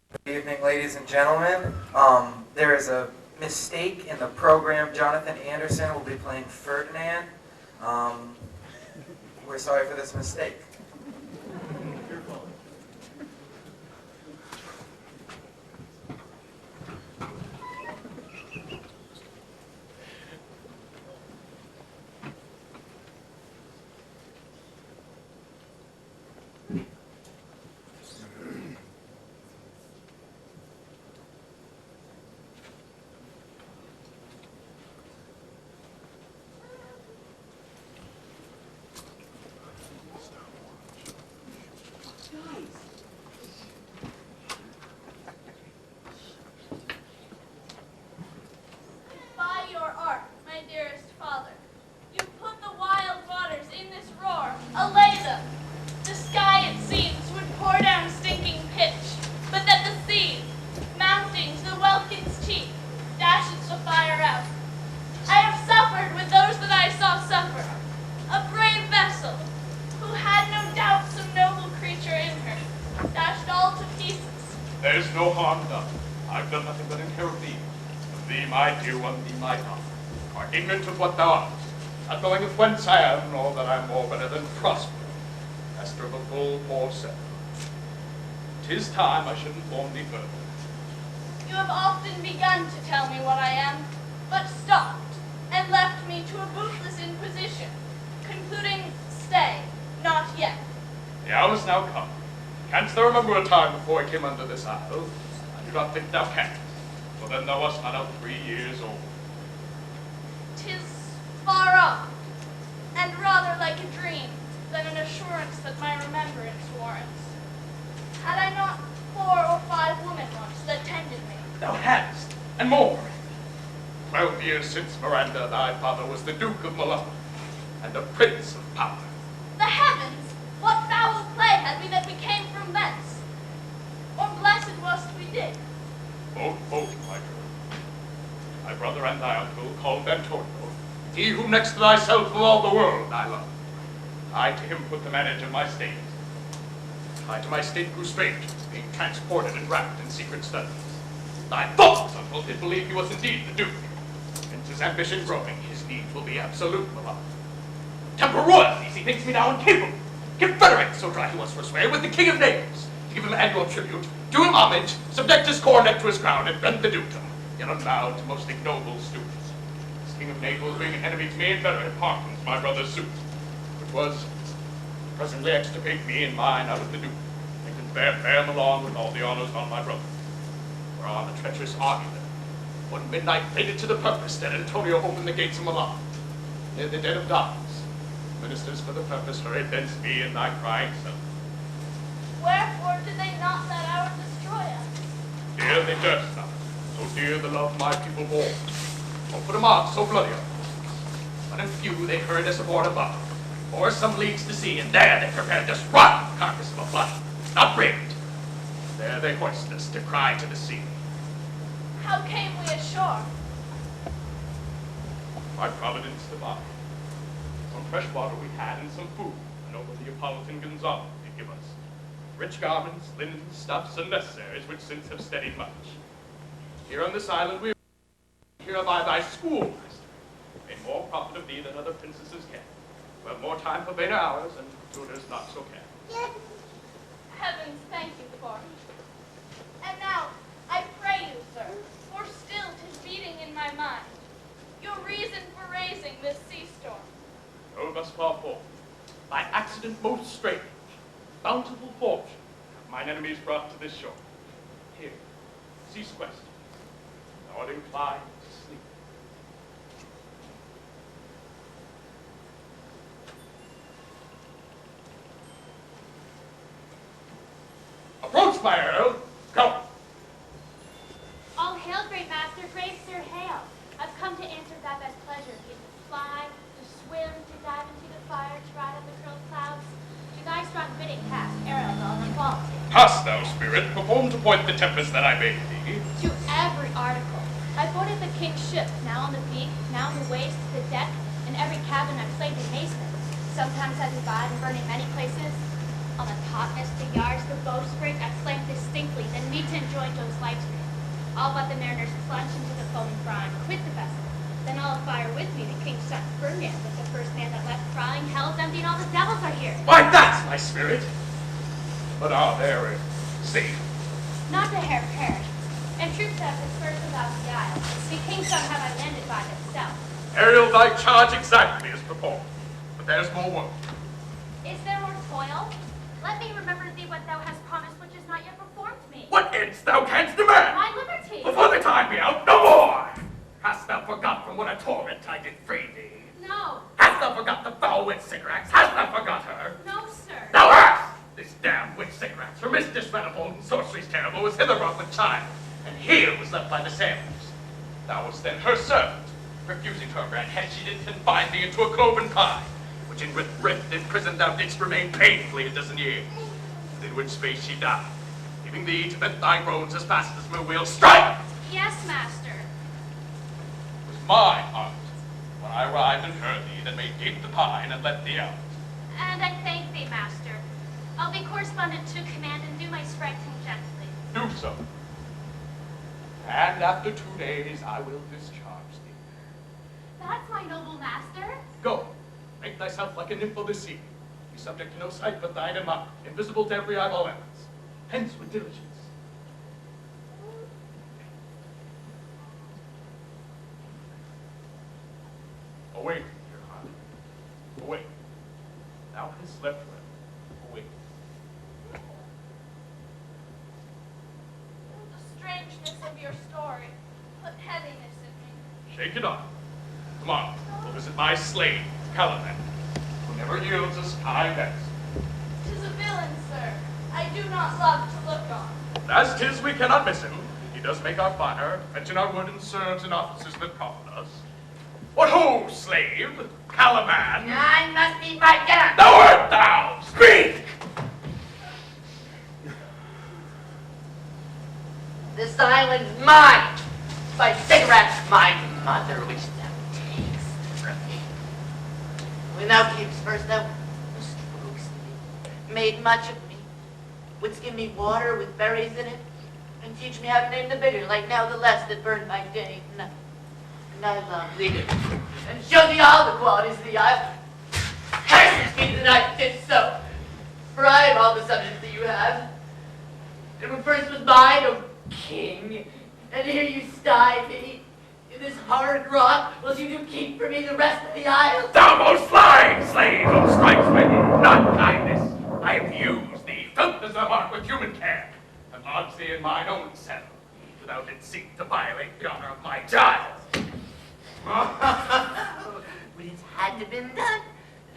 Good evening, ladies and gentlemen. There is a mistake in the program. Jonathan Anderson will be playing Ferdinand. We're sorry for this mistake. By your art, my dearest father, you put the wild waters in this roar. Allay them. The sky, it seems, would pour down stinking pitch, but that the sea, mounting to the welkin's cheek, dashes the fire out. I have suffered with those that I saw suffer. A brave vessel, who had no doubt some noble creature in her, dashed all to pieces. There's no harm done. I've done nothing but inherit thee. Of thee, my dear one, thee, my daughter. Art ignorant of what thou art, not knowing of whence I am, nor that I'm more better than prosper, master of a full 4-7. 'Tis time I should inform thee further. You have often begun to tell me what I am, but stopped, and left me to a bootless inquisition, concluding, stay, not yet. The hour is now come. Canst thou remember a time before I came under this isle? I do not think thou canst, for then thou wast not out 3 years old. 'Tis far off, and rather like a dream than an assurance that my remembrance warrants. Had I not 4 or 5 women once that tended me? Thou hadst, and more. 12 years since, Miranda, thy father was the Duke of Milan, and a prince of power. The heavens! What foul play had we that we came from thence? Or blessed was't we did? Both, my girl. My brother and thy uncle, called Antonio, he whom next to thyself of all the world I love. I to him put the manage of my state. I to my state grew strange, being transported and wrapped in secret studies. Thy false uncle did believe he was indeed the Duke. Since his ambition growing, his needs will be absolute, Milan. Temporal royalties he thinks me now incapable. Confederate, so dry he was forswear, with the King of Naples, to give him annual tribute, do him homage, subject his coronet to his crown, and bend the dukedom, yet unbowed to most ignoble suits. This King of Naples, being an enemy to me, inveterate hearkens my brother's suit, which was presently extirpate me and mine out of the duke, and confer fair along with all the honors on my brother. Whereon a treacherous argument, one midnight faded to the purpose that Antonio opened the gates of Milan, near the dead of darkness. Ministers for the purpose hurried thence me and thy crying self. Wherefore did they not that hour destroy us? Dear they durst not, so dear the love my people bore, or put a mark so bloody on us. But in few they hurried us aboard above, or some leagues to sea, and there they prepared us rotten carcass of a flood, not rigged. There they hoisted us to cry to the sea. How came we ashore? By providence divine. Some fresh water we had and some food, and over the Neapolitan Gonzalo did give us. Rich garments, linens, stuffs, and necessaries, which since have steadied much. Here on this island we hereby thy schoolmaster, made more profit of thee than other princesses can, who have more time for vainer hours, and tutors not so care. Heavens, thank you for it. And now, I pray you, sir, for still 'tis beating in my mind, your reason for raising this sea storm. Oh, thus far forth, by accident most strange, bountiful fortune, have mine enemies brought to this shore. Here, cease question. Thou art inclined to sleep. Approach, my earl. Go. All hail, great master, brave sir, hail. I've come to answer thy best pleasure, be it to fly, to swim, to dive into the fire, to ride on the curled clouds. To thy strong bidding cast arrows all equality. Pass, thou spirit, perform to point the tempest that I bade thee. To every article. I boarded the king's ship, now on the beak, now on the waist, the deck, in every cabin I've played in masonry. Sometimes I divide and burn in many places. On the topmast, the yards, the bowsprit, exclaimed distinctly, then meet to enjoy Joe's light stream. All but the mariners plunged into the foaming brine, quit the vessel. Then all afire with me, the king's son, Ferdinand, was the first man that left, crying, hell's empty and all the devils are here. Why, that's my spirit. But they're safe. Not the hair perished, and troops have dispersed about the isle. The king's son have I landed by himself. Ariel, thy charge exactly is performed. But there's more work. Is there more toil? Let me remember thee what thou hast promised, which is not yet performed me. What ends thou canst demand? My liberty. Before the time be out, no more! Hast thou forgot from what a torment I did free thee? No. Hast thou forgot the foul witch Sycorax? Hast thou forgot her? No, sir. Thou hast! This damned witch Sycorax, her mistress manifold and sorceries terrible, was hither brought with child, and here was left by the sailors. Thou wast then her servant. Refusing her grant, hence she did confine thee into a cloven pine, which in rift in prison thou didst remain painfully a dozen years, within which space she died, leaving thee to vent thy groans as fast as my will strike! Yes, master. It was my heart, when I arrived and heard thee, that made gape the pine and let thee out. And I thank thee, master. I'll be correspondent to command and do my striking gently. Do so. And after 2 days I will discharge thee. That's my noble master. Go, make thyself like a nymph of the sea. Be subject to no sight but thine and mine, invisible to every eyeball elements. Hence with diligence. Awake, dear heart. Awake. Thou hast slept well. Awake. The strangeness of your story put heaviness in me. Shake it off. Tomorrow, we'll visit my slave, Caliban, who never yields us kind answer. 'Tis a villain, sir. I do not love to look on. As 'tis, we cannot miss him. He does make our fire, fetching our wood, and serves in offices that call us. What ho, slave, Caliban? I must be my dinner. Thou art thou! Speak! This island's mine. By cigarettes, my mother, which thou takes from me. When thou camest first, thou strokest me, made much of me, wouldst give me water with berries in it, and teach me how to name the bigger, like now the less that burn by day and night. And I love thee, and show thee all the qualities of the isle. Curses me that I did so, for I have all the subjects that you have. And when first was mine, O king, and here you sty me in this hard rock, whilst you do keep for me the rest of the isle. Thou most lying slave, who strikes with not kindness. I have used thee, felt as thou art with human care, and lodged thee in mine own cell, without it seek to violate the honor of my child. When it had to been done,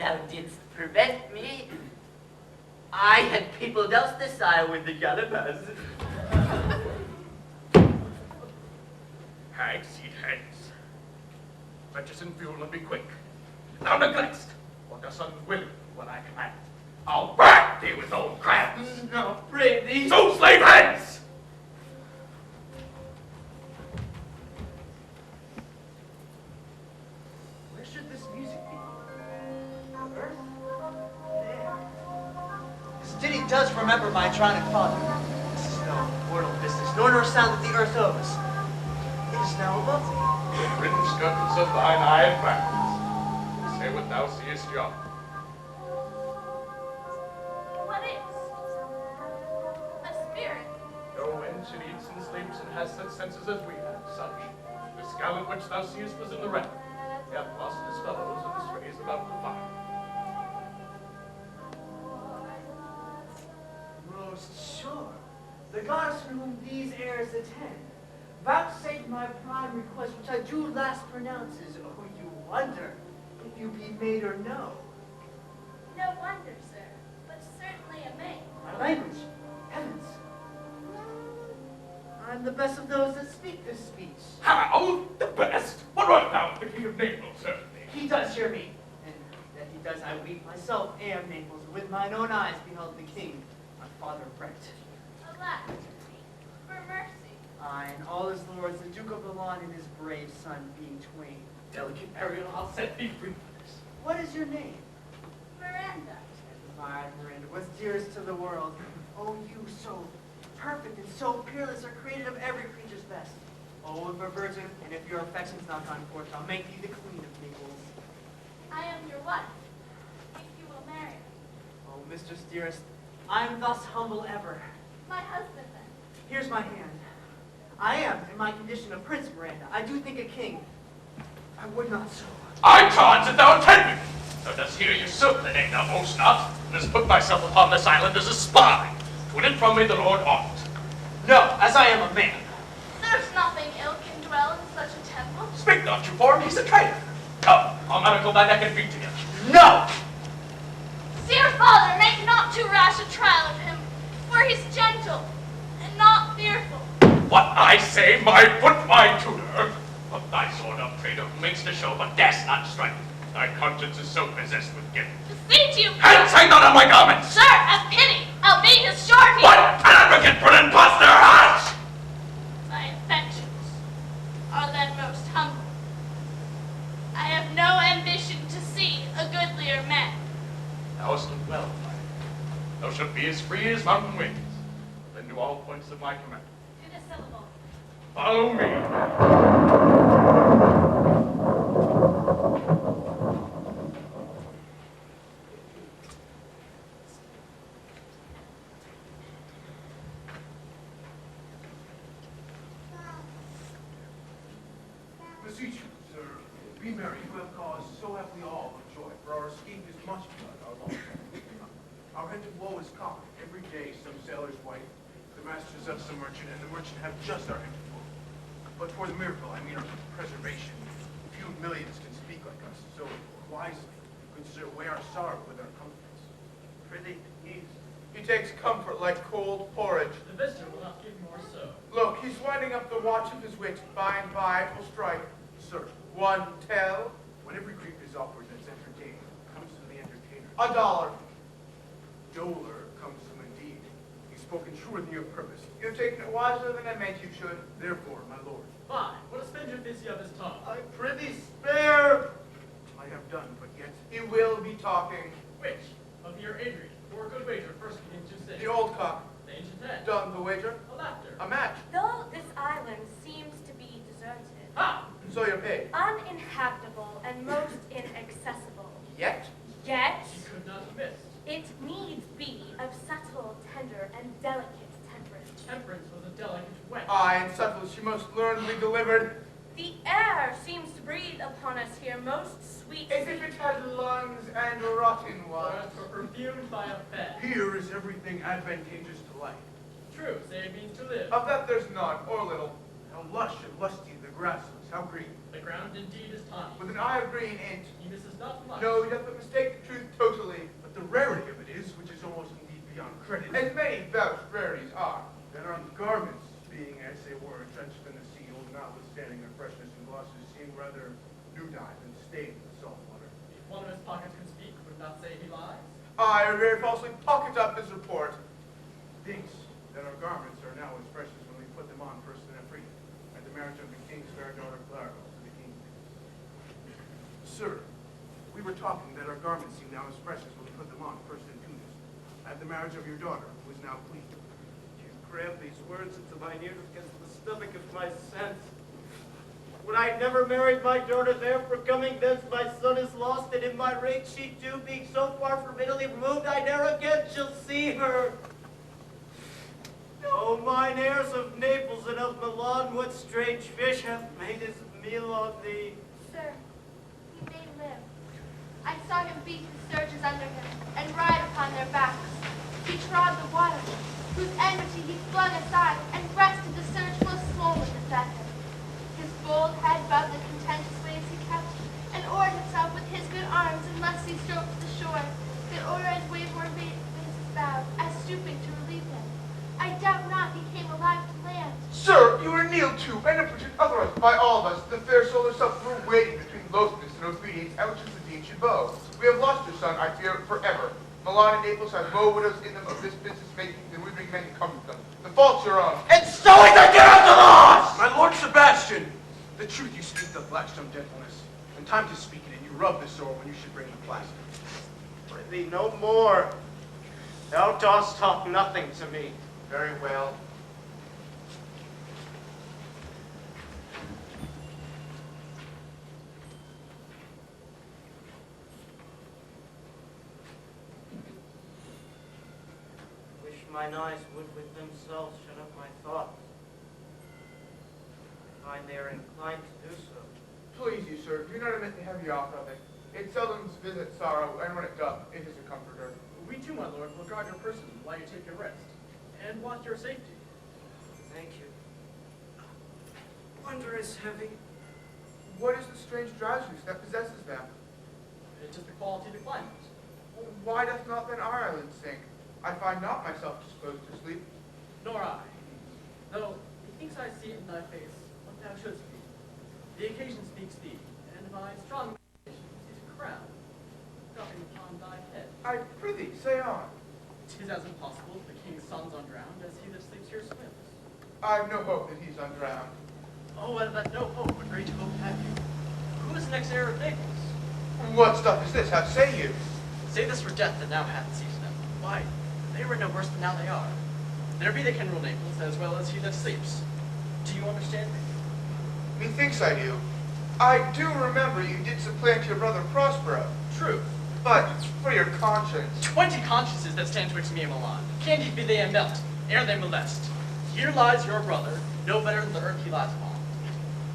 thou didst prevent me. I had peopled else this isle with the Galapaz. Hag, seed hence. Fetch us in fuel and be quick. Thou neglect'st, or dost unwilling when I command. I'll whack thee with old crabs. No, pray thee. So slave hence! Where should this music be? Earth? There. This ditty does remember my drowning father. This is no mortal business, nor sound that the earth owes. It is now above me. The fringed curtains of thine eye and backwards. Say what thou seest yonder. What is? A spirit. No when she eats and sleeps and has such senses as we have, such. This gallant which thou seest was in the wreck, yet lost his fellows in the strays about the fire. Most sure. The goddess from whom these heirs attend, vouchsafe my prime request, which I do last pronounce is, oh, you wonder if you be maid or no. No wonder, sir, but certainly a maid. My language, heavens. I'm the best of those that speak this speech. How? The best? What art thou, the king of Naples, certainly? He does hear me, and that he does I weep myself, am Naples, and with mine own eyes beheld the king, my father wrecked. Alas, for mercy. Aye, and all his lords, the Duke of Milan and his brave son being twain. Delicate Ariel, I'll set thee free. What is your name? Miranda. And My Miranda was dearest to the world. Oh, you so perfect and so peerless are created of every creature's best. Oh, if a virgin, and if your affection's not gone forth, I'll make thee the queen of Naples. I am your wife, if you will marry me. Oh, mistress dearest, I am thus humble ever. My husband, then. Here's my hand. I am, in my condition, a prince, Miranda. I do think a king. I would not so. I charge that thou attend me. Thou dost here usurp the name thou boast not, and hast put thyself upon this island as a spy, to win it from me the Lord ought. No, as I am a man. There's nothing ill can dwell in such a temple. Speak not you for him, he's a traitor. Come, I'll manacle thy neck and feet together. No! Dear father, make not too rash a trial of him, for he's gentle and not fearful. What I say, my foot, my tutor. Of thy sword up, traitor, who makes the show, but darest not strike. Thy conscience is so possessed with guilt. Beseech you, Hands hang not on my garments! sir, have pity. I'll be his surety. What an advocate for an impostor! Hush! My affections are then most humble. I have no ambition to see a goodlier man. Thou hast done well, my lady. Thou shalt be as free as mountain winds. Then do all points of my command. To the syllable. Follow me. Beseech you, sir, be merry. You have cause, so have we all of joy, for our escape is much blood, our loss. Our end of woe is common. Every day some sailor's wife, the masters of some merchant, and the merchant have just our end of woe. But for the miracle, I mean our preservation, few millions can speak like us, so wisely, good sir, weigh our sorrow with our comforts. Prithee, he takes comfort like cold porridge. The visitor will not give more so. Look, he's winding up the watch of his wit. By and by it will strike. Sir, one tell. When every grief is offered that's entertained, comes to the entertainer $1. Doler comes to him indeed. He's spoken truer than you have purposed. You have taken it wiser than I meant you should. Therefore, my lord. Fine, what a spend your busy of his tongue. I prithee spare. I have done, but yet he will be talking. Which, of your Adrian, for a good wager, first begin to sing. The old cock. The ancient head. Done the wager. A laughter. A match. Though this island seems to be deserted, Ha! So you're paid. uninhabitable and most inaccessible, Yet? yet She could not have missed. it needs be of subtle, tender, and delicate temperance. Temperance was a delicate wet. Aye, and subtle she most learnedly delivered. The air seems to breathe upon us here most sweet. As if it had lungs and rotten ones. Words were perfumed by a bed. Here is everything advantageous to life. True, say it means to live. Of that there's none, or little. How lush and lusty the grass is, how green. The ground indeed is tawny. With an eye of green ain't. He misses not much. No, he doth but mistake the truth totally. But the rarity of it is, which is almost indeed beyond credit. As many vouched rarities are. That our garments, being as they were drenched in the sea, notwithstanding their freshness and glosses, seem rather new dyed than stained with salt water. If one of his pockets could speak, would not say he lies. I very falsely pocket up his report. Thinks that our garments are now as fresh as when we put them on first in Africa, at the marriage of the king's fair daughter Clara to the king. Sir, we were talking that our garments seem now as fresh as when we put them on first in Tunis, at the marriage of your daughter, who is now queen. You grab these words into mine ears against the stomach of my sense. Would I never married my daughter, therefore coming thence my son is lost, and in my rage she too, being so far from Italy removed, I ne'er again shall see her. O mine heirs of Naples and of Milan, what strange fish hath made his meal on thee? Sir, he may live. I saw him beat the surges under him and ride upon their backs. He trod the water, whose enmity he flung aside and breasted the surge full swollen to set him. His bold head bowed the contentious waves he kept, and oared himself with his good arms in lusty strokes to the shore, that o'er as wave-worn vases bowed, as stooping to relieve him. I doubt not he came alive to land. Sir, you are kneeled to and appreciated otherwise by all of us. The fair soul herself grew waiting between loathness and obedience, out which the dean should bow. We have lost your son, I fear, forever. Milan and Naples have more widows in them of this business making than we bring men to come with them. The fault's your own. And so is the debt of the loss! My lord Sebastian, the truth you speak doth lack some gentleness, and time to speak it, and you rub the sore when you should bring the plaster. Prithee, no more. Thou dost talk nothing to me. Very well. Wish mine eyes would with themselves shut up my thoughts. I find they are inclined to do so. Please you, sir, do not admit the heavy offer of it. It seldom visits sorrow, and when it doth, it is a comforter. We too, my lord, will guard your person while you take your rest, and watch your safety. Thank you. Wonder is heavy. What is the strange drowsiness that possesses them? It is the quality of the climate. Why doth not then our island sink? I find not myself disposed to sleep. Nor I. Though, methinks I see in thy face what thou shouldst be. The occasion speaks thee, and my strong imagination is a crown dropping upon thy head. I prithee, say on. 'Tis as impossible the king's son's undrowned as he that sleeps here swims. I have no hope that he's undrowned. Oh, and that no hope, but great hope have you. Who is the next heir of Naples? What stuff is this? How say you? Say this for death that now hath seized them. Why, they were no worse than now they are. There be that can rule Naples as well as he that sleeps. Do you understand me? Methinks I do. I do remember you did supplant your brother Prospero. True. But for your conscience. 20 consciences that stand twixt me and Milan. Candied be they and melt, ere they molest. Here lies your brother, no better than the earth he lies upon.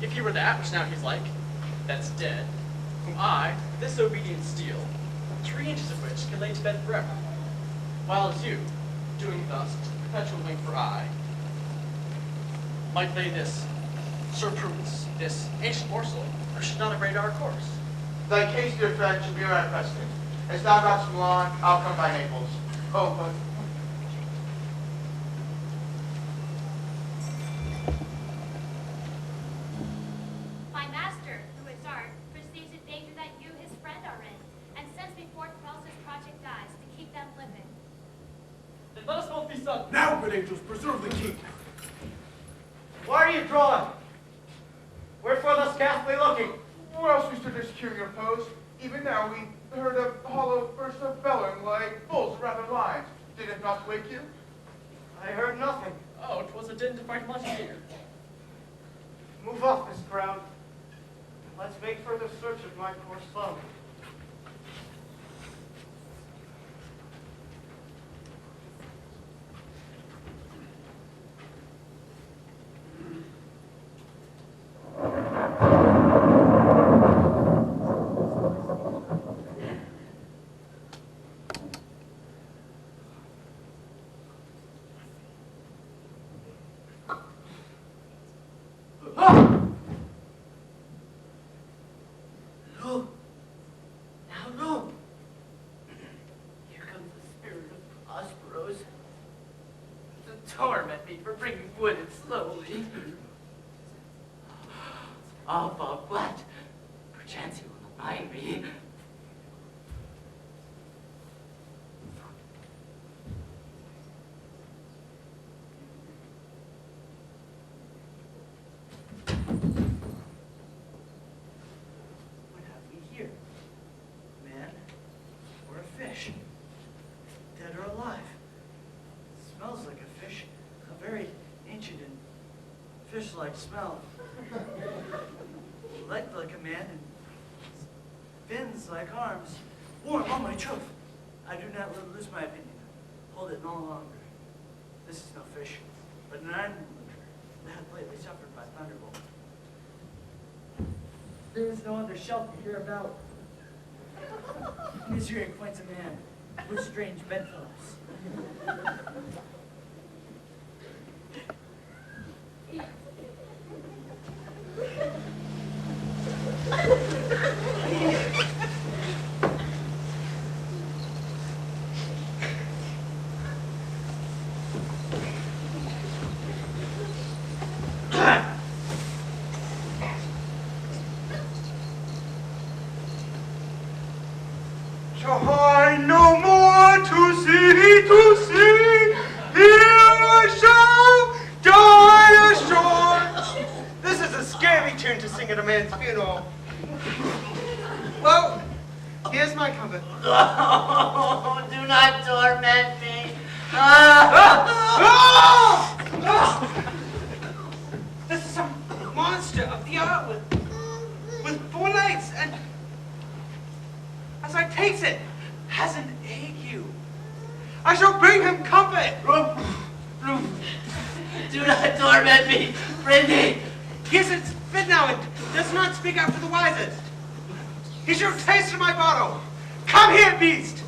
If he were that, which now he's like, that's dead, whom I, this obedient steel, 3 inches of which can lay to bed forever. While as you, doing thus, perpetual wing for I, might lay this, Sir Prudence, this ancient morsel, or should not abrade our course. Thy case, dear friend, should be right precedent. As thou goest Milan, I'll come by Naples. Oh, but My master, who is art, perceives the danger that you, his friend, are in, and sends me forth whilst his project dies, to keep them living. Then let us both be sudden. now, good angels, preserve the king. Why are you drawn? Wherefore thus ghastly looking? Whilst we stood here securing your post, even now we heard a hollow burst of bellowing like bulls, rather lions. Did it not wake you? I heard nothing. Oh, 'twas a din to fight much here. Move off this crowd. Let's make further search of my poor son. Look! Now look! Here comes the spirit of Prosperos to torment me for bringing wood in slowly. Oh, but what? Perchance he will not mind me. What have we here? A man or a fish? Dead or alive? It smells like a fish. A very ancient and fish-like smell. Legs like a man and fins like arms. Warm, on my troth. I do not lose my opinion. Hold it no longer. This is no fish, but an iron that hath lately suffered by thunderbolt. There is no other shelter hereabout. Misery acquaints a man with strange bedfellows. Shall I no more to see I shall bring him comfort. Do not torment me, Brittany. He is fit now and does not speak out for the wisest. He shall taste of my bottle. Come here, beast.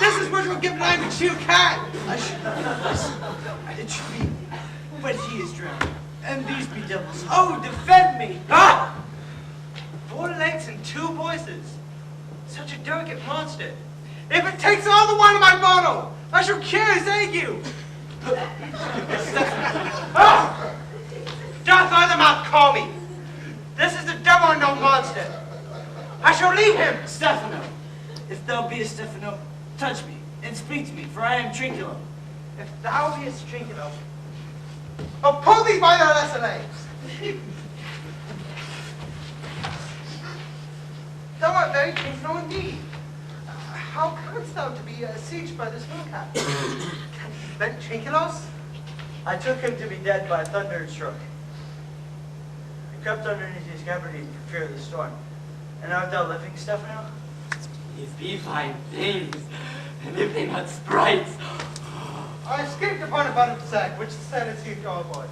This is what you'll give language you can. It should be, but he is drowned. And these be devils. Oh, defend me. Ah! 4 legs and 2 voices. Such a delicate monster. If it takes all the wine of my bottle, I shall cure his ague. Ah! Doth thy mouth call me? This is the devil and no monster. I shall leave him. Stefano, if thou beest Stefano, touch me and speak to me, for I am Trinculo. If thou beest Trinculo, I'll pull thee by thy lesser legs. Thou art very Trinculo indeed. How comest thou to be sieged by this willcat? Can he vent Trinculos? I took him to be dead by a thunderstroke. I crept underneath his gabardine for fear of the storm. And art thou living, Stefano? These be fine things, and if they not sprites. I escaped upon a bottom sack, which the Senate received all aboard.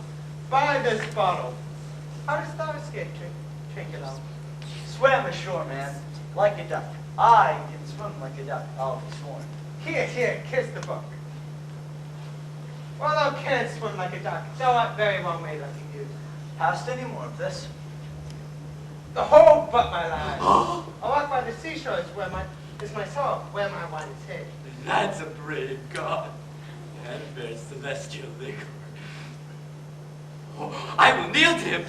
By this bottle. How dost thou escape, Trinculo? Swam ashore, man, like a duck. I can swim like a duck, I'll be sworn. Here, kiss the book. Well, thou canst swim like a duck. Thou art very well made like a youth. Hast any more of this? The whole but my lad. I walk by the seashore is my soul, where my wine is hid. That's a brave god, and very celestial liquor. Oh, I will kneel to him.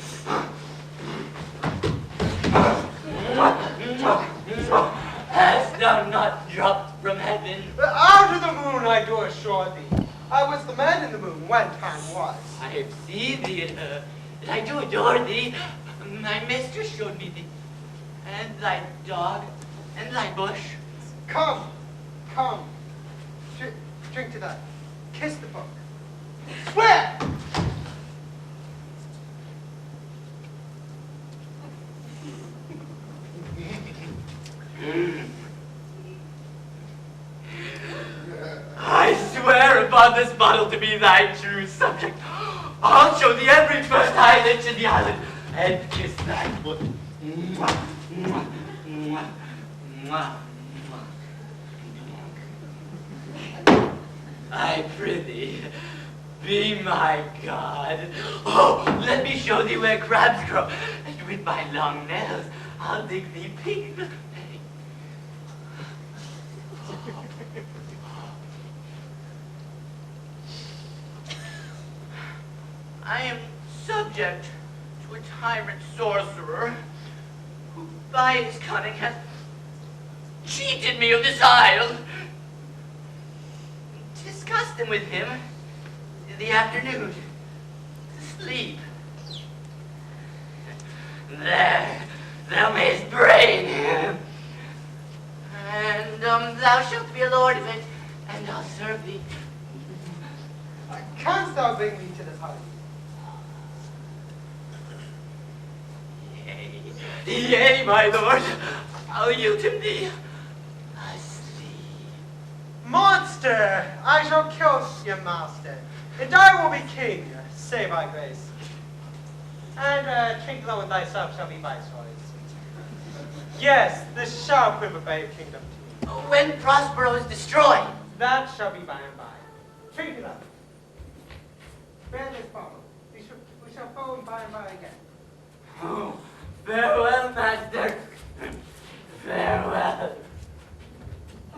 Hast thou not dropped from heaven? Out of the moon I do assure thee. I was the man in the moon when time was. I have seen thee in her, and I do adore thee. My mistress showed me thee, and thy dog, and thy bush. Come. Drink to that. Kiss the book. Swear! I swear upon this bottle to be thy true subject. I'll show thee every first island in the island, and kiss thy foot. Mwah, mwah, mwah, mwah, mwah. I prithee, be my god. Oh, let me show thee where crabs grow, and with my long nails I'll dig thee pig. I am subject to a tyrant sorcerer who by his cunning hath cheated me of this isle. 'Tis custom with him in the afternoon to sleep. There thou mayst brain him, and thou shalt be a lord of it, and I'll serve thee. Canst thou bring me to this house? Yea, my lord, I'll yield him thee. Asleep. Monster! I shall kill your master, and I will be king, say by grace. And Trinculo and thyself shall be viceroys. Yes, this shall prove a brave kingdom to me. When Prospero is destroyed. That shall be by and by. Trinculo, bear this bottle. We shall phone by and by again. Oh, farewell, master. Farewell.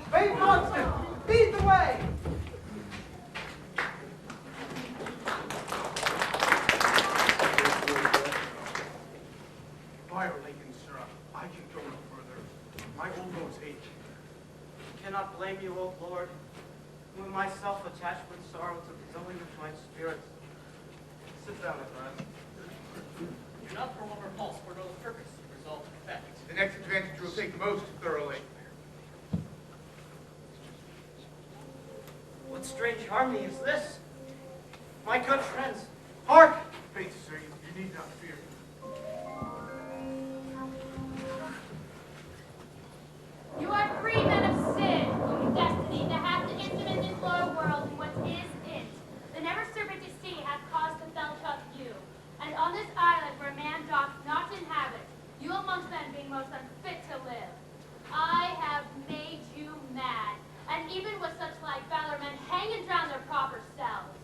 Brave monster, lead the way! Violating, sir. I can go no further. My old bones ache. I cannot blame you, O Lord. With myself attached with sorrow to the filling of my spirits. Sit down, friend. Do not prolong our pulse for no purpose, result and effect. The next advantage you will take most thoroughly. What strange harmony is this? My good friends, hark! Faith, sir, you need not fear. You are free men of sin, whom destiny that hath to intimate this loyal the world and what is it. The never serpent to sea hath caused to fell up you. And on this island where man doth not inhabit, you amongst men being most unfit to live. I have made you mad, and even with such like valor men hang and drown their proper selves.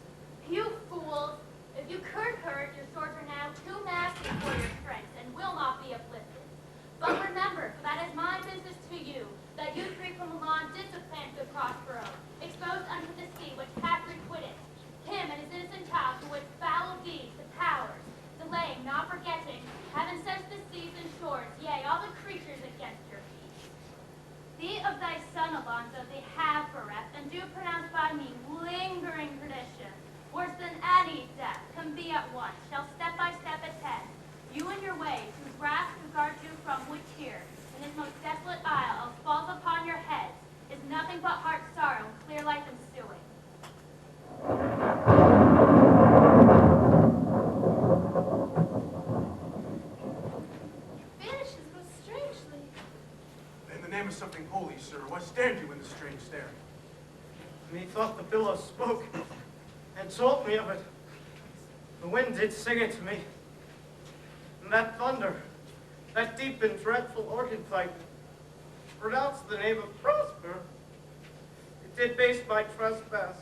You fools, if you could hurt, your swords are now too massive for your strength, and will not be uplifted. But remember, for that is my business to you, that you three from Milan did supplant good Prospero, exposed unto the sea which hath requited him and his innocent child who with foul deeds the powers, delaying, not forgetting, have incensed the seas and shores, yea, all the creatures against your peace. Thee of thy son, Alonso, they have bereft, and do pronounce by me lingering perdition, worse than any death, can be at once, shall step by step attend, you and your ways, whose wrath to guard you from which here, in this most desolate isle, else falls upon your heads, is nothing but heart sorrow and clear life ensuing. Vanishes most strangely. In the name of something holy, sir, what stand you in the strange staring? Methought the billows spoke and told me of it. The wind did sing it to me. And that thunder, that deep and dreadful organ pipe, pronounced the name of Prosper. It did base my trespass.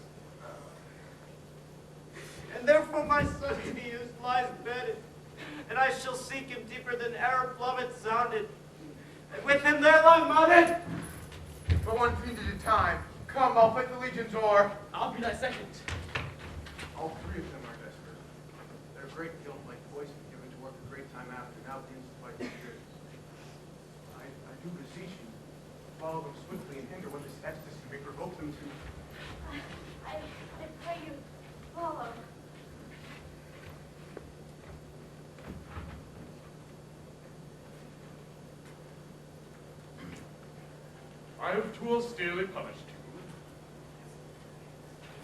And therefore my son to be used lies bedded, and I shall seek him deeper than e'er plummet sounded. And with him there lie mudded. But one feet at a time. Come, I'll fight the legion's oar. I'll be thy second. All three of them are desperate. Their great guilt, like poison given to work a great time after, now begins to fight the spirits. I do beseech you, follow them swiftly and hinder what this ecstasy may provoke them to. I pray you, follow. I have too austerely punished you.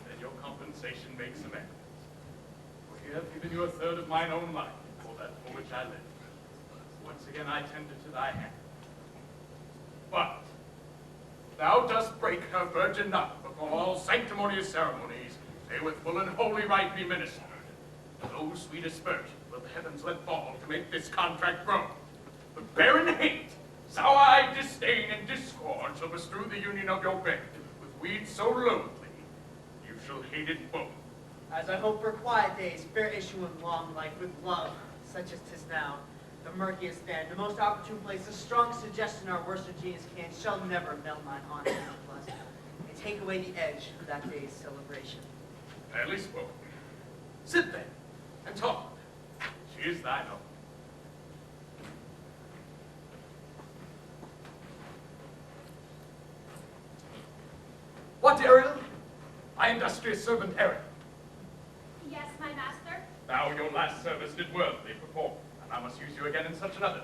Then your compensation makes amends. For he hath given you a third of mine own life, for that for which I live. Once again I tender to thy hand. But thou dost break her virgin knot before all sanctimonious ceremonies, they with full and holy right be ministered. No sweet aspersion will the heavens let fall to make this contract grow. But barren hate, so I disdain and discord shall bestrew the union of your bed with weeds so loathly, you shall hate it both. As I hope for quiet days, fair issue and long life with love, such as 'tis now, the murkiest then, the most opportune place, the strong suggestion our worst genius can, shall never melt mine honor and pleasure, and take away the edge of that day's celebration. Fairly spoken. Sit then, and talk. She is thine own. What, Ariel? My industrious servant Ariel. Yes, my master. Thou your last service did worthily perform, and I must use you again in such another.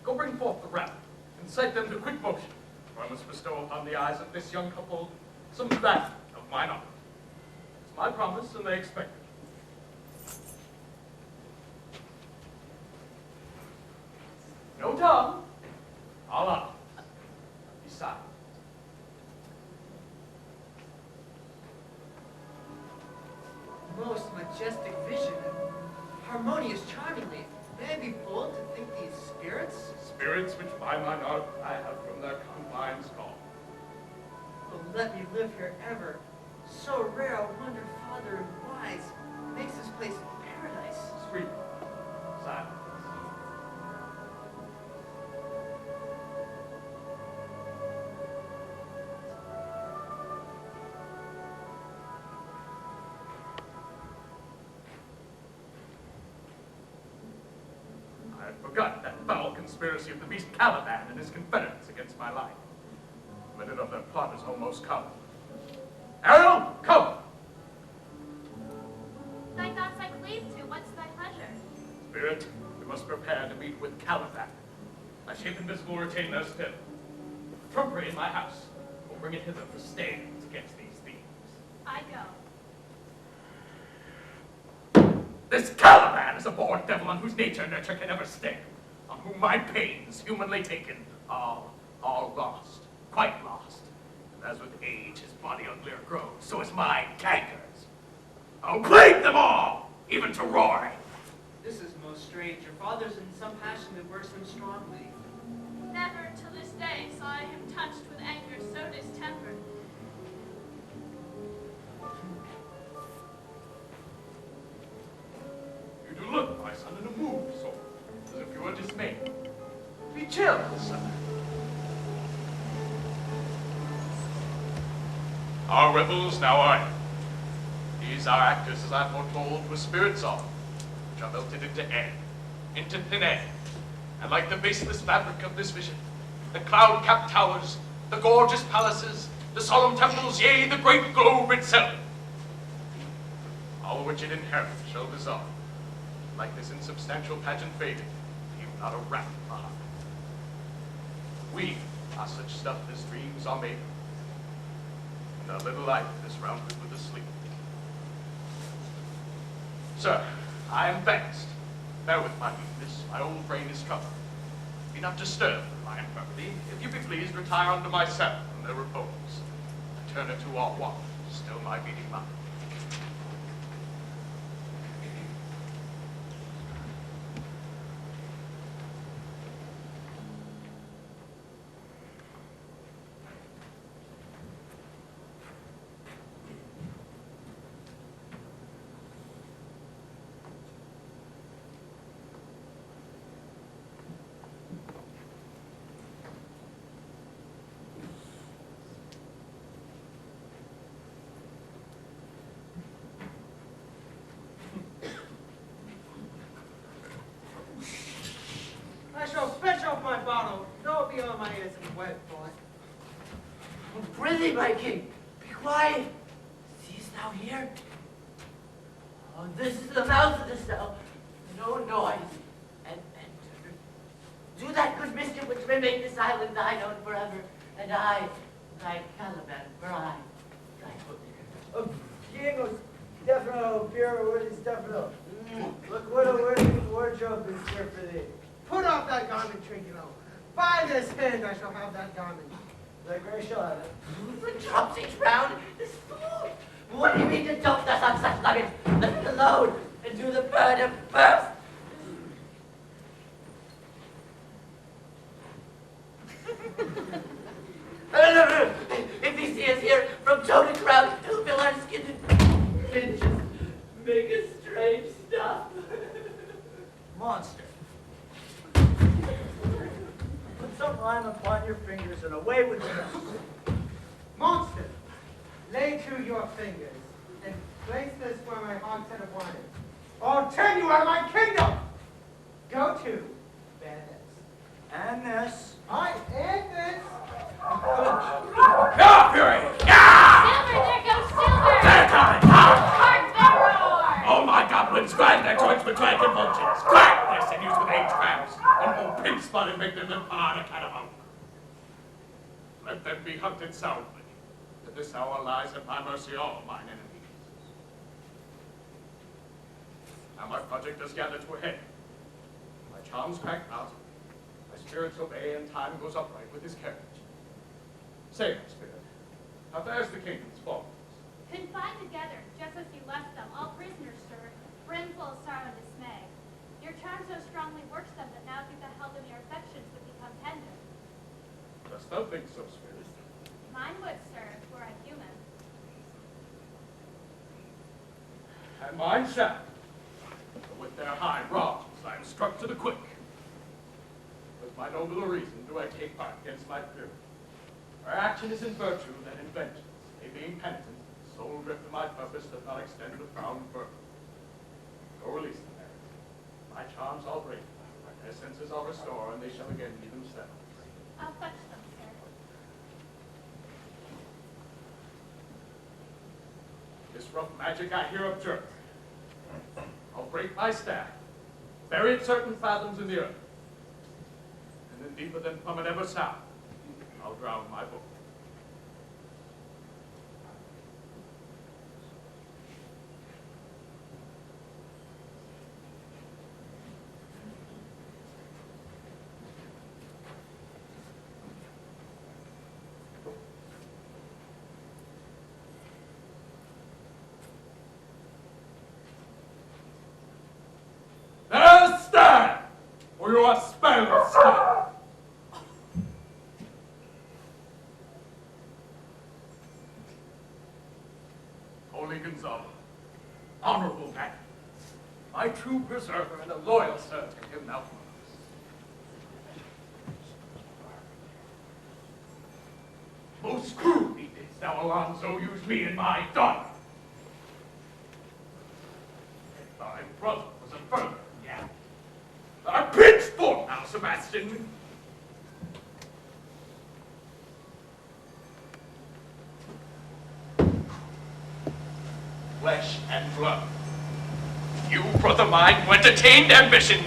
Go bring forth the raft, and cite them to quick motion, for I must bestow upon the eyes of this young couple some value of mine honor. It's my promise, and they expect it. No tongue. Allah. Be silent. Most majestic vision, harmonious charmingly. May I be bold to think these spirits? Spirits which by mine art I have from their confines gone. Will let me live here ever. So rare a wonder, father and wise, makes this place paradise. Sweet. Silence. I had forgot that foul conspiracy of the beast Caliban and his confederates against my life. The minute of their plot is almost come. Ariel, come! Thy thoughts I cleave to, what's thy pleasure? Spirit, we must prepare to meet with Caliban. I shape invisible retainer still. Trumpery in my house will bring it hither for stains against these thieves. I go. This Caliban is a born devil on whose nature nurture can never stay, on whom my pains, humanly taken, are all lost, quite lost. And as with age his body uglier grows, so his mind cankers. I'll plague them all, even to roaring. This is most strange. Your father's in some passion that works him strongly. Never till this day saw I him touched with anger so distempered. You do look, my son, in a mood, so, as if you were dismayed. Be chill, son. Our rebels now are in. These are actors, as I foretold, with spirits on, which are melted into air, into thin air, and like the baseless fabric of this vision, the cloud-capped towers, the gorgeous palaces, the solemn temples, yea, the great globe itself, all which it inherits shall dissolve. Like this insubstantial pageant faded, leave not a wrack behind. We are such stuff as dreams are made of, and our little life is rounded with a sleep. Sir, I am vexed. Bear with my weakness, my old brain is troubled. Be not disturbed with my infirmity. If you be pleased, retire unto my cell and there repose. I turn it to all one, still my beating mind. I shall fetch off my bottle. Go beyond my ears and wet, boy. Oh, prithee, my king, be quiet. Seest thou here? Oh, this is the mouth of the cell. No noise, and enter. Do that good mischief which may make this island thine own forever, and I, thy Caliban, bride, thy book. Diego Stefano, Piero, what is Stefano? Look what a worthy wardrobe is here for thee. Put off that garment, Trinculo. By this hand I shall have that garment. Thy grace shall have it. The drops each round, this fool. What do you mean to dope us on such luggage? Let it alone, and do the murder first. If he see us here, from toe to crown, he'll fill our skin and pinches, make us strange stuff. Monster. Put some lime upon your fingers and away with you. Monster, lay to your fingers, and place this where my hogshead of wine is. I'll turn you out of my kingdom! Go to, bear this. And this. And this. Yeah, Fury! Yeah! Silver, there goes Silver! They're coming! Ah! Hark their roar! Oh, my goblins, grind their joints with drag convulsions, crack their sinews with age cramps, and will pinch spot and make them live hard a catapult. Let them be hunted soundly. At this hour lies at my mercy all mine enemies. Now my project does gather to a head. My charms crack not, my spirits obey, and time goes upright with his carriage. Say, my spirit, how fares the kingdom's fall? Confined together, just as you left them, all prisoners, sir, brimful of sorrow and dismay. Your charm so strongly works them that now through the help of your affections would become tender. Dost thou think so, spirit? Mine would, sir, were I human. And mine shall. For with their high wrongs I am struck to the quick. With my nobler reason do I take part against my fury. Our action is in virtue than in vengeance. They being penitent, the sole drift of my purpose does not extend the frown further. Go release them, Mary. My charms I'll break, their senses I'll restore, and they shall again be themselves. I'll fetch them, sir. This rough magic I here observe. I'll break my staff, bury it certain fathoms in the earth, and then deeper than from it ever sound, I'll drown my book. holy Gonzalo, honorable man, my true preserver and a loyal servant to him now. Most cruelly didst thou, Alonso, use me and my daughter. Thy brother was a further, yeah. Thy pitchfork now, Sebastian. Flesh and blood. You, brother mine, who entertained ambition,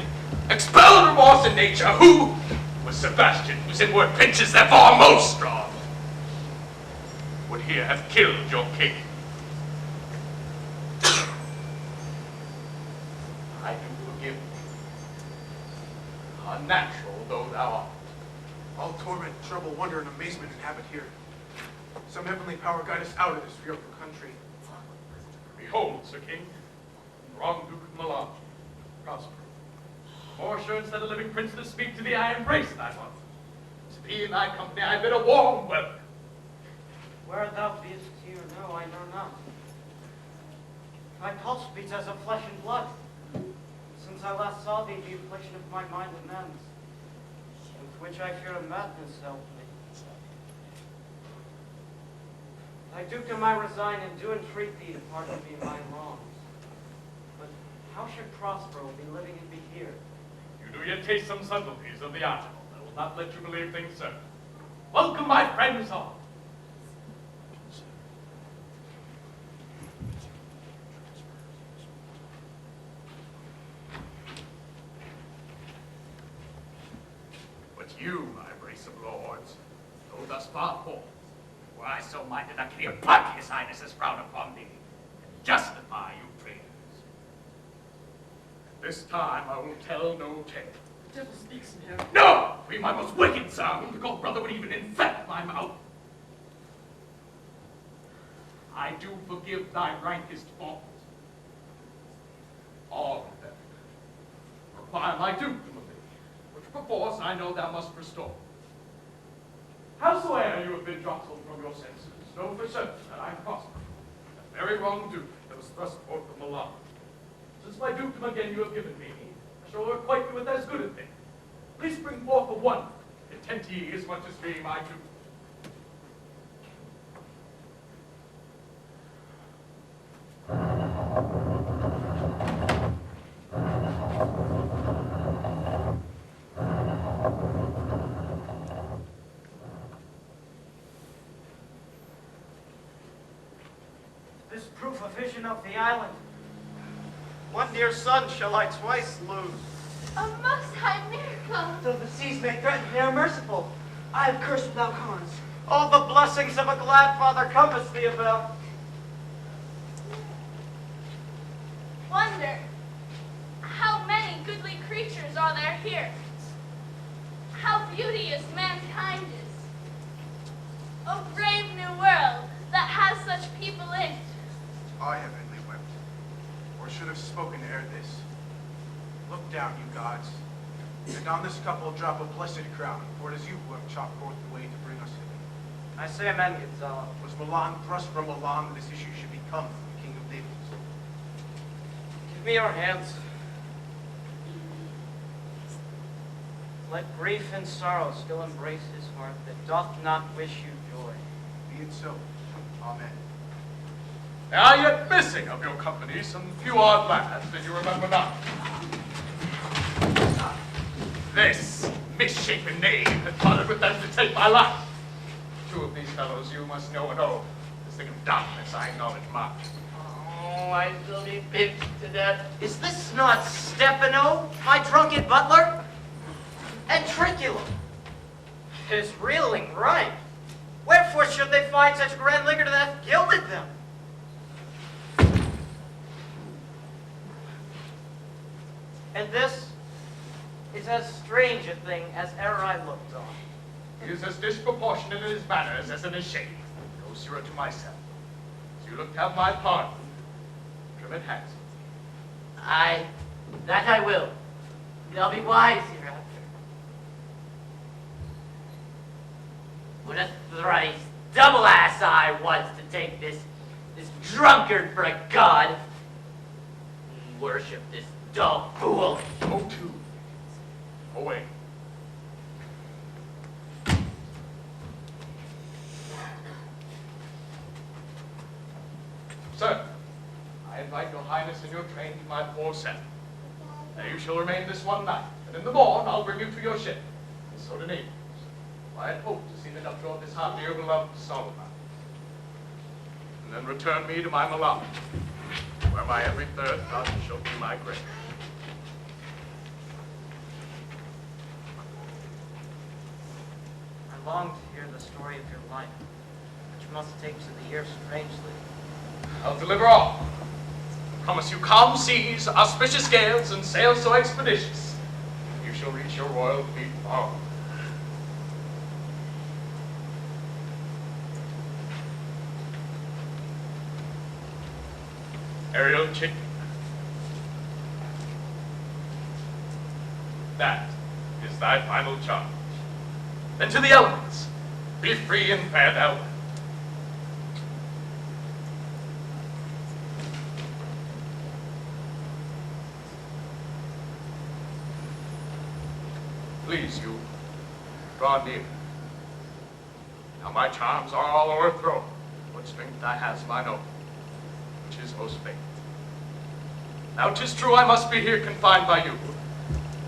expelled remorse in nature, who was Sebastian, whose inward pinches therefore most strong, would here have killed your king. I do forgive thee, unnatural though thou art. All torment, trouble, wonder, and amazement inhabit here. Some heavenly power guide us out of this fearful country. Behold, Sir King, Grand Duke of Milan, prosper. More assurance that a living prince to speak to thee, I embrace thy mother. To be in thy company, I bid a warm welcome. Where thou beest here, no, I know not. My pulse beats as of flesh and blood. Since I last saw thee, the affliction of my mind amends, with which I fear a madness held me. Thy dukedom I resign, and do entreat thee to pardon me my wrongs. But how should Prospero be living and be here? You do yet taste some subtleties of the article. I will not let you believe things certain. Welcome, my friends all. But you, my brace of lords, though thus far forth, were I so minded, I clear pluck his highness's frown upon thee, and justify you traitors. This time I will tell no tale. The devil speaks in him. No! Be my most wicked sound, God brother would even infect my mouth. I do forgive thy rankest faults. All of them. Require my dukedom of thee, which perforce I know thou must restore. Howsoe'er you have been jostled from your senses, know for certain that I prosper. That very wrong duke that was thrust forth from Milan. Since my dukedom again you have given me, I shall requite you with as good a thing. Please bring forth the one, content ye as much as me, my duke. This proof a vision of the island. One dear son shall I twice lose. A most high miracle. Though the seas may threaten, they are merciful. I have cursed without cause. All the blessings of a glad father compass thee about. Wonder, how many goodly creatures are there here? How beauteous mankind is. O brave new world that has such people in it. I have inly wept, or should have spoken ere this. Look down, you gods, and on this couple drop a blessed crown, for it is you who have chalked forth the way to bring us hither. I say amen, Gonzalo. Was Milan thrust from Milan that this issue should become the king of Naples? Give me your hands. Let grief and sorrow still embrace his heart that doth not wish you joy. Be it so. Amen. There are yet missing of your company some few odd lads that you remember not. This misshapen knave had plotted with them to take my life. Two of these fellows you must know and owe. This thing of darkness I acknowledge much. Oh, I shall be pinched to death. Is this not Stefano, my drunken butler? And Triculum, his reeling right. Wherefore should they find such grand liquor that hath gilded them? And this is as strange a thing as e'er I looked on. He is as disproportionate in his manners as in his shape. Go, sirrah, to myself. As you look to have my pardon, trim and handsome. Aye, that I will. They'll be wise hereafter. What a thrice double ass I was to take this this drunkard for a god. Worship this dull fool. Go to. Away. Sir, I invite your highness and your train to my poor cell. There you shall remain this one night, and in the morn I'll bring you to your ship, and so to Naples, where I hope to see the nuptial of this heart dear beloved Solomon. And then return me to my Milan, where my every third thought shall be my grave. I long to hear the story of your life, which must take to the ear strangely. I'll deliver all. I promise you calm seas, auspicious gales, and sails so expeditious. You shall reach your royal feet tomorrow. Ariel chicken. That is thy final charge. Then to the elements. Be free and fare thou well. Please you, draw near. Now my charms are all o'erthrown. What strength I has mine own, which is most faint. Now 'tis true I must be here confined by you,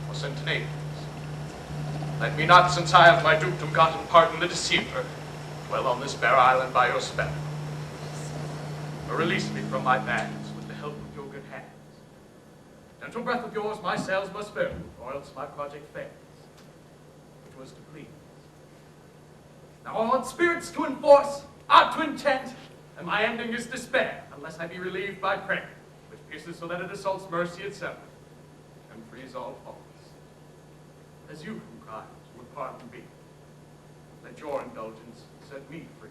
or sent to Naples. Let me not, since I have my dukedom got in pardon the deceiver, dwell on this bare island by your spell. Or release me from my bands with the help of your good hands. Gentle breath of yours my sails must fill, or else my project fails, which was to please. Now I want spirits to enforce, art to intend, and my ending is despair, unless I be relieved by prayer, which pierces so that it assaults mercy itself, and frees all faults. As you who cries would pardon be, let your indulgence set me free.